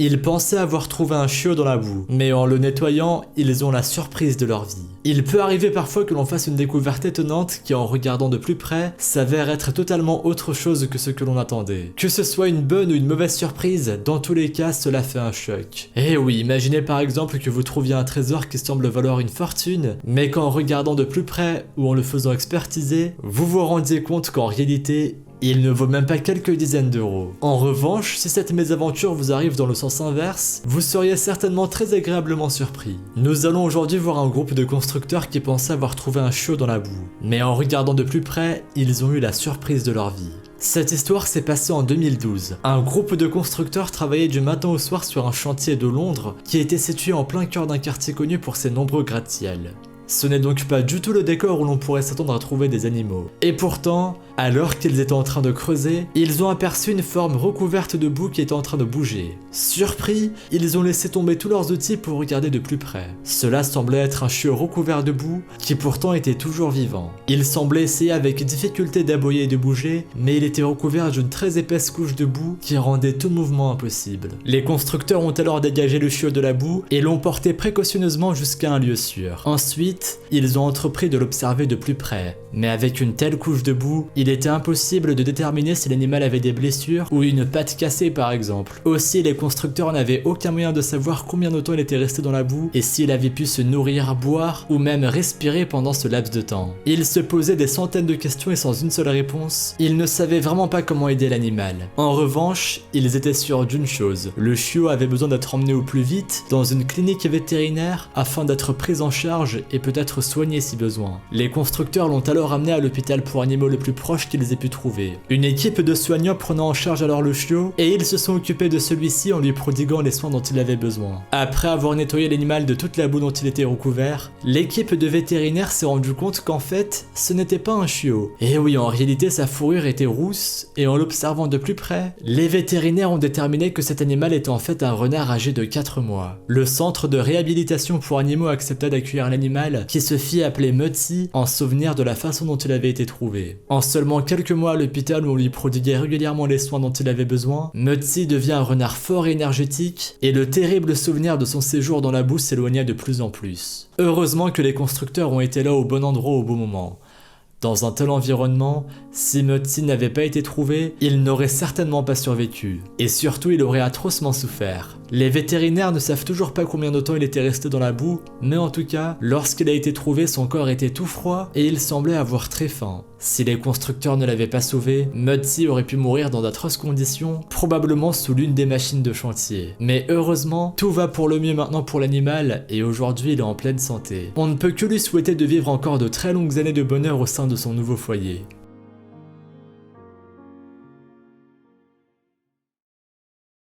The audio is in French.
Ils pensaient avoir trouvé un chiot dans la boue, mais en le nettoyant, ils ont la surprise de leur vie. Il peut arriver parfois que l'on fasse une découverte étonnante qui, en regardant de plus près, s'avère être totalement autre chose que ce que l'on attendait. Que ce soit une bonne ou une mauvaise surprise, dans tous les cas, cela fait un choc. Eh oui, imaginez par exemple que vous trouviez un trésor qui semble valoir une fortune, mais qu'en regardant de plus près ou en le faisant expertiser, vous vous rendiez compte qu'en réalité, il ne vaut même pas quelques dizaines d'euros. En revanche, si cette mésaventure vous arrive dans le sens inverse, vous seriez certainement très agréablement surpris. Nous allons aujourd'hui voir un groupe de constructeurs qui pensaient avoir trouvé un chiot dans la boue. Mais en regardant de plus près, ils ont eu la surprise de leur vie. Cette histoire s'est passée en 2012. Un groupe de constructeurs travaillait du matin au soir sur un chantier de Londres qui était situé en plein cœur d'un quartier connu pour ses nombreux gratte-ciel. Ce n'est donc pas du tout le décor où l'on pourrait s'attendre à trouver des animaux. Et pourtant, alors qu'ils étaient en train de creuser, ils ont aperçu une forme recouverte de boue qui était en train de bouger. Surpris, ils ont laissé tomber tous leurs outils pour regarder de plus près. Cela semblait être un chiot recouvert de boue, qui pourtant était toujours vivant. Il semblait essayer avec difficulté d'aboyer et de bouger, mais il était recouvert d'une très épaisse couche de boue qui rendait tout mouvement impossible. Les constructeurs ont alors dégagé le chiot de la boue et l'ont porté précautionneusement jusqu'à un lieu sûr. Ensuite, ils ont entrepris de l'observer de plus près, mais avec une telle couche de boue, il était impossible de déterminer si l'animal avait des blessures ou une patte cassée par exemple. Aussi, les constructeurs n'avaient aucun moyen de savoir combien de temps il était resté dans la boue et s'il avait pu se nourrir, boire ou même respirer pendant ce laps de temps. Ils se posaient des centaines de questions et sans une seule réponse, ils ne savaient vraiment pas comment aider l'animal. En revanche, ils étaient sûrs d'une chose, le chiot avait besoin d'être emmené au plus vite dans une clinique vétérinaire afin d'être pris en charge et peut-être soigné si besoin. Les constructeurs l'ont alors amené à l'hôpital pour animaux le plus proche qu'ils aient pu trouver. Une équipe de soignants prenant en charge alors le chiot et ils se sont occupés de celui-ci en lui prodiguant les soins dont il avait besoin. Après avoir nettoyé l'animal de toute la boue dont il était recouvert, l'équipe de vétérinaires s'est rendu compte qu'en fait, ce n'était pas un chiot. Et oui, en réalité sa fourrure était rousse et en l'observant de plus près, les vétérinaires ont déterminé que cet animal était en fait un renard âgé de 4 mois. Le centre de réhabilitation pour animaux accepta d'accueillir l'animal qui se fit appeler Mutsi en souvenir de la façon dont il avait été trouvé. En seulement quelques mois à l'hôpital où on lui prodiguait régulièrement les soins dont il avait besoin, Mutsi devient un renard fort et énergétique et le terrible souvenir de son séjour dans la boue s'éloigna de plus en plus. Heureusement que les constructeurs ont été là au bon endroit au bon moment. Dans un tel environnement, si Mutsi n'avait pas été trouvé, il n'aurait certainement pas survécu. Et surtout, il aurait atrocement souffert. Les vétérinaires ne savent toujours pas combien de temps il était resté dans la boue, mais en tout cas, lorsqu'il a été trouvé, son corps était tout froid et il semblait avoir très faim. Si les constructeurs ne l'avaient pas sauvé, Mutsi aurait pu mourir dans d'atroces conditions, probablement sous l'une des machines de chantier. Mais heureusement, tout va pour le mieux maintenant pour l'animal et aujourd'hui il est en pleine santé. On ne peut que lui souhaiter de vivre encore de très longues années de bonheur au sein de son nouveau foyer.